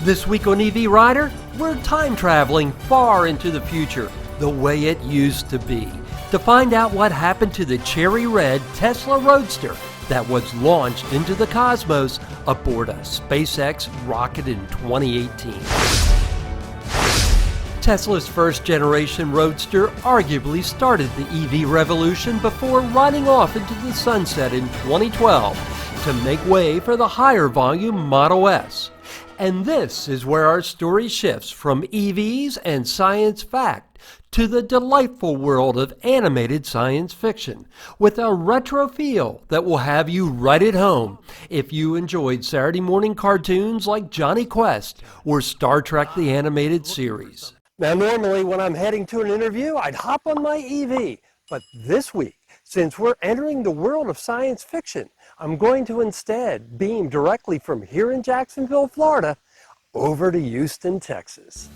This week on EV Rider, we're time traveling far into the future, the way it used to be, to find out what happened to the cherry red Tesla Roadster that was launched into the cosmos aboard a SpaceX rocket in 2018. Tesla's first generation Roadster arguably started the EV revolution before riding off into the sunset in 2012 to make way for the higher volume Model S. And this is where our story shifts from EVs and science fact to the delightful world of animated science fiction with a retro feel that will have you right at home if you enjoyed Saturday morning cartoons like Johnny Quest or Star Trek the Animated Series. Now normally when I'm heading to an interview, I'd hop on my EV, but this week, since we're entering the world of science fiction, I'm going to instead beam directly from here in Jacksonville, Florida, over to Houston, Texas.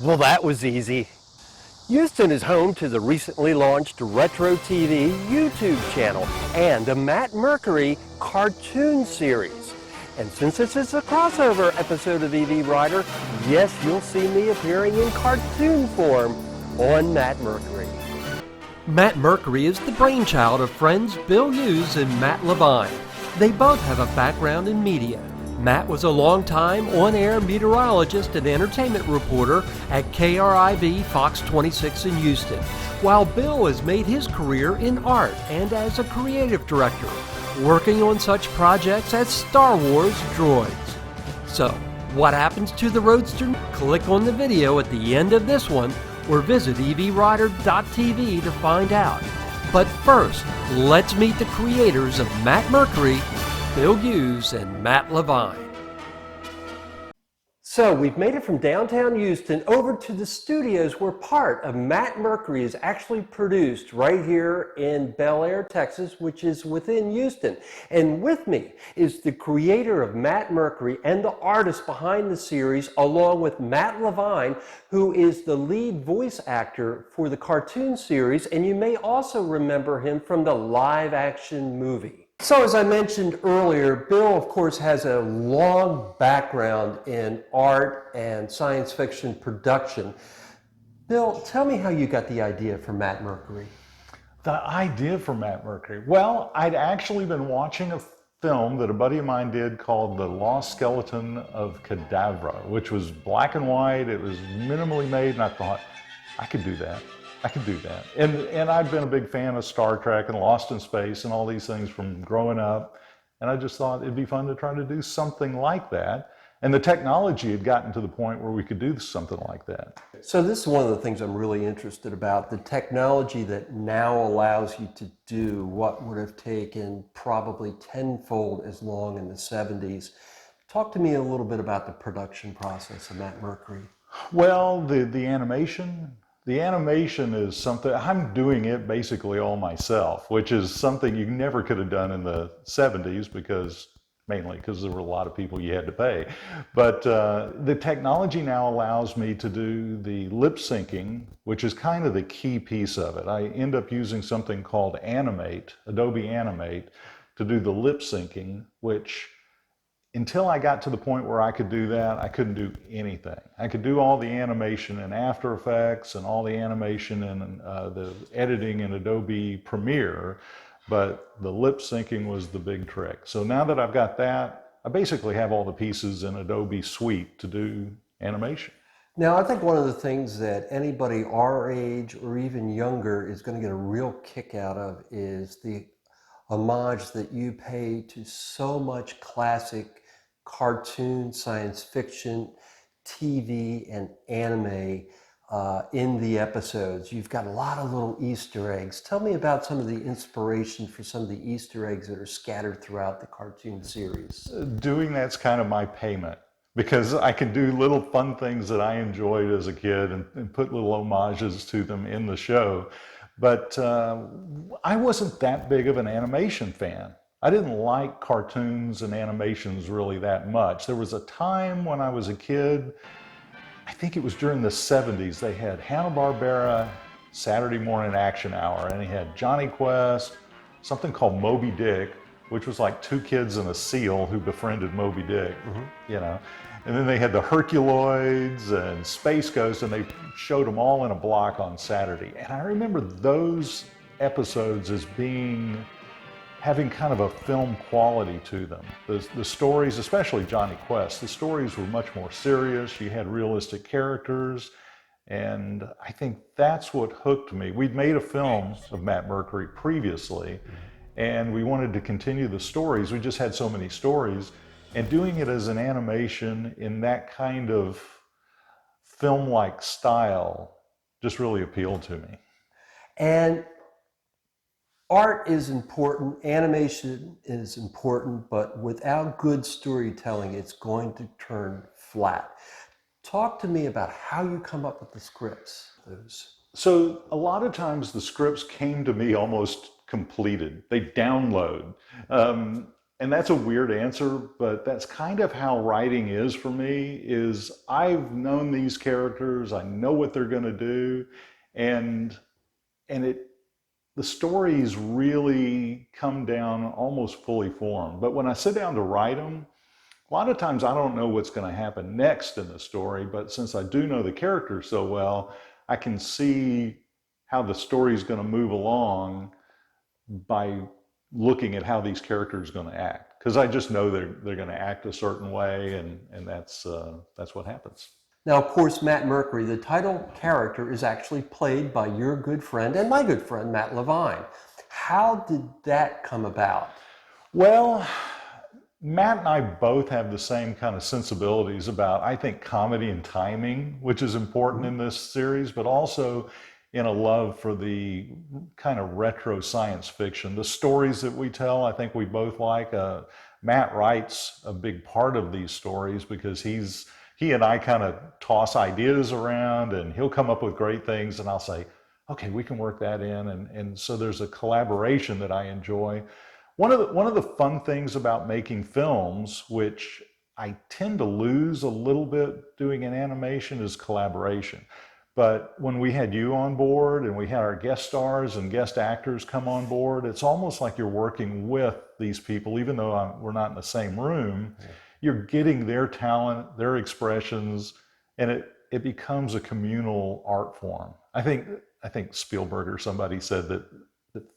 Well, that was easy. Houston is home to the recently launched Retro TV YouTube channel and a Matt Mercury cartoon series. And since this is a crossover episode of EV Rider, yes, you'll see me appearing in cartoon form on Matt Mercury. Matt Mercury is the brainchild of friends Bill Hughes and Matt Levine. They both have a background in media. Matt was a long-time on-air meteorologist and entertainment reporter at KRIV Fox 26 in Houston, while Bill has made his career in art and as a creative director, working on such projects as Star Wars droids. So, what happens to the Roadster? Click on the video at the end of this one or visit evrider.tv to find out. But first, let's meet the creators of Matt Mercury, Bill Hughes, and Matt Levine. So we've made it from downtown Houston over to the studios where part of Matt Mercury is actually produced right here in Bel Air, Texas, which is within Houston. And with me is the creator of Matt Mercury and the artist behind the series, along with Matt Levine, who is the lead voice actor for the cartoon series. And you may also remember him from the live action movie. So as I mentioned earlier, Bill, of course, has a long background in art and science fiction production. Bill, tell me how you got the idea for Matt Mercury. The idea for Matt Mercury? Well, I'd actually been watching a film that a buddy of mine did called The Lost Skeleton of Cadavra, which was black and white. It was minimally made, and I thought, I could do that. I could do that. And I'd been a big fan of Star Trek and Lost in Space and all these things from growing up. And I just thought it'd be fun to try to do something like that. And the technology had gotten to the point where we could do something like that. So this is one of the things I'm really interested about, the technology that now allows you to do what would have taken probably tenfold as long in the 70s. Talk to me a little bit about the production process of Matt Mercury. Well, the animation. The animation is something, I'm doing it basically all myself, which is something you never could have done in the 70s mainly because there were a lot of people you had to pay. But the technology now allows me to do the lip syncing, which is kind of the key piece of it. I end up using something called Animate, Adobe Animate, to do the lip syncing, which until I got to the point where I could do that, I couldn't do anything. I could do all the animation in After Effects and all the animation in the editing in Adobe Premiere, but the lip syncing was the big trick. So now that I've got that, I basically have all the pieces in Adobe Suite to do animation. Now, I think one of the things that anybody our age or even younger is going to get a real kick out of is the homage that you pay to so much classic cartoon, science fiction, TV, and anime in the episodes. You've got a lot of little Easter eggs. Tell me about some of the inspiration for some of the Easter eggs that are scattered throughout the cartoon series. Doing that's kind of my payment, because I can do little fun things that I enjoyed as a kid and put little homages to them in the show. But I wasn't that big of an animation fan. I didn't like cartoons and animations really that much. There was a time when I was a kid, I think it was during the 70s, they had Hanna-Barbera Saturday morning action hour, and he had Johnny Quest, something called Moby Dick, which was like two kids and a seal who befriended Moby Dick, you know. And then they had the Herculoids and Space Ghost, and they showed them all in a block on Saturday. And I remember those episodes as having kind of a film quality to them. The stories, especially Johnny Quest, the stories were much more serious. You had realistic characters. And I think that's what hooked me. We'd made a film of Matt Mercury previously, and we wanted to continue the stories. We just had so many stories. And doing it as an animation in that kind of film-like style just really appealed to me. And art is important, animation is important, but without good storytelling, it's going to turn flat. Talk to me about how you come up with the scripts. So a lot of times the scripts came to me almost completed. They download. And that's a weird answer, but that's kind of how writing is for me, is I've known these characters, I know what they're going to do, and the stories really come down almost fully formed. But when I sit down to write them, a lot of times I don't know what's going to happen next in the story, but since I do know the characters so well, I can see how the story is going to move along by looking at how these characters are going to act. Because I just know they're going to act a certain way, and that's what happens. Now, of course, Matt Mercury, the title character, is actually played by your good friend and my good friend, Matt Levine. How did that come about? Well, Matt and I both have the same kind of sensibilities about, I think, comedy and timing, which is important in this series, but also in a love for the kind of retro science fiction. The stories that we tell, I think we both like. Matt writes a big part of these stories because he and I kind of toss ideas around, and he'll come up with great things, and I'll say, okay, we can work that in. And so there's a collaboration that I enjoy. One of the fun things about making films, which I tend to lose a little bit doing an animation, is collaboration. But when we had you on board and we had our guest stars and guest actors come on board, it's almost like you're working with these people, even though we're not in the same room. You're getting their talent, their expressions, and it becomes a communal art form. I think Spielberg or somebody said that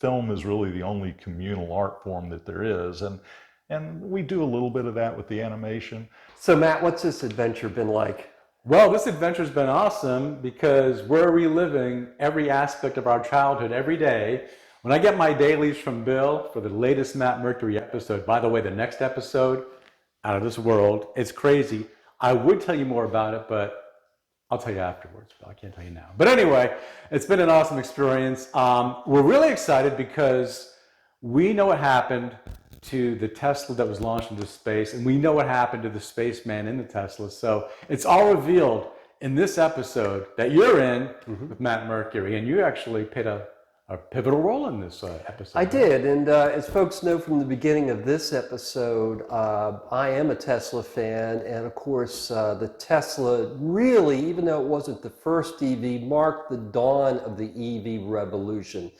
film is really the only communal art form that there is, and we do a little bit of that with the animation. So Matt, what's this adventure been like? Well, this adventure's been awesome because we're reliving every aspect of our childhood every day. When I get my dailies from Bill for the latest Matt Mercury episode, by the way, the next episode, out of this world, it's crazy. I would tell you more about it, but I'll tell you afterwards. I can't tell you now. But anyway, it's been an awesome experience. We're really excited because we know what happened to the Tesla that was launched into space, and we know what happened to the spaceman in the Tesla. So it's all revealed in this episode that you're in with Matt Mercury, and you actually played a pivotal role in this episode. I did, and as folks know from the beginning of this episode, I am a Tesla fan, and of course the Tesla really, even though it wasn't the first EV, marked the dawn of the EV revolution.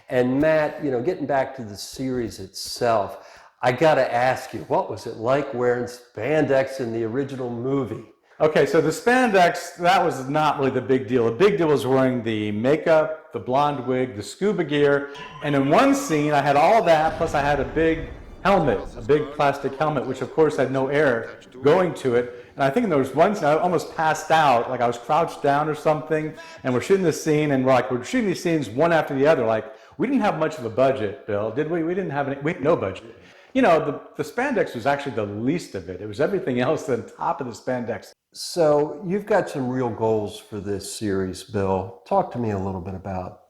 And Matt, getting back to the series itself, I gotta ask you, what was it like wearing spandex in the original movie? Okay, so the spandex, that was not really the big deal. The big deal was wearing the makeup, the blonde wig, the scuba gear, and in one scene I had all that, plus I had a big helmet, a big plastic helmet, which of course had no air going to it. And I think there was one scene I almost passed out, like I was crouched down or something, and we're shooting this scene, and we're shooting these scenes one after the other. Like, we didn't have much of a budget, Bill, did we? We had no budget. The spandex was actually the least of it. It was everything else on top of the spandex. So you've got some real goals for this series, Bill. Talk to me a little bit about,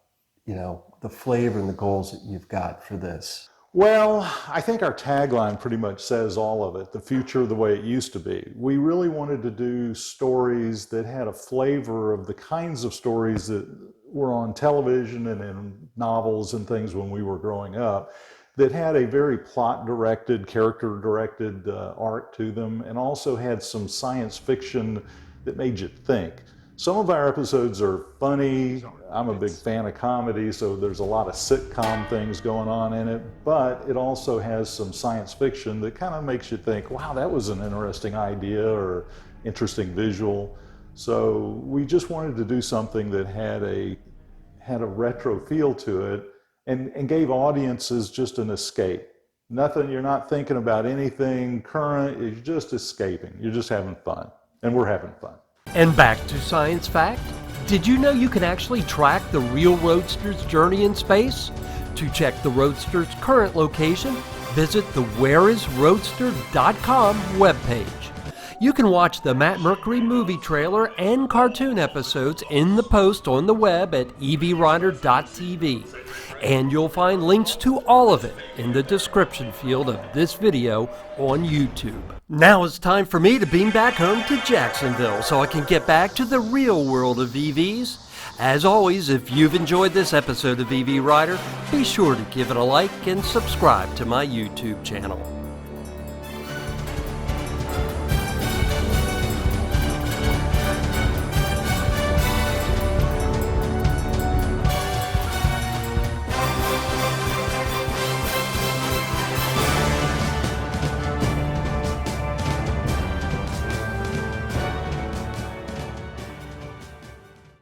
the flavor and the goals that you've got for this. Well, I think our tagline pretty much says all of it, the future the way it used to be. We really wanted to do stories that had a flavor of the kinds of stories that were on television and in novels and things when we were growing up, that had a very plot-directed, character-directed arc to them, and also had some science fiction that made you think. Some of our episodes are funny. I'm a big fan of comedy, so there's a lot of sitcom things going on in it, but it also has some science fiction that kind of makes you think, wow, that was an interesting idea or interesting visual. So we just wanted to do something that had a retro feel to it and gave audiences just an escape. Nothing, you're not thinking about anything current, you're just escaping. You're just having fun, and we're having fun. And back to science fact. Did you know you can actually track the real Roadster's journey in space? To check the Roadster's current location, visit the whereisroadster.com webpage. You can watch the Matt Mercury movie trailer and cartoon episodes in the post on the web at evrider.tv. And you'll find links to all of it in the description field of this video on YouTube. Now it's time for me to beam back home to Jacksonville so I can get back to the real world of EVs. As always, if you've enjoyed this episode of EV Rider, be sure to give it a like and subscribe to my YouTube channel.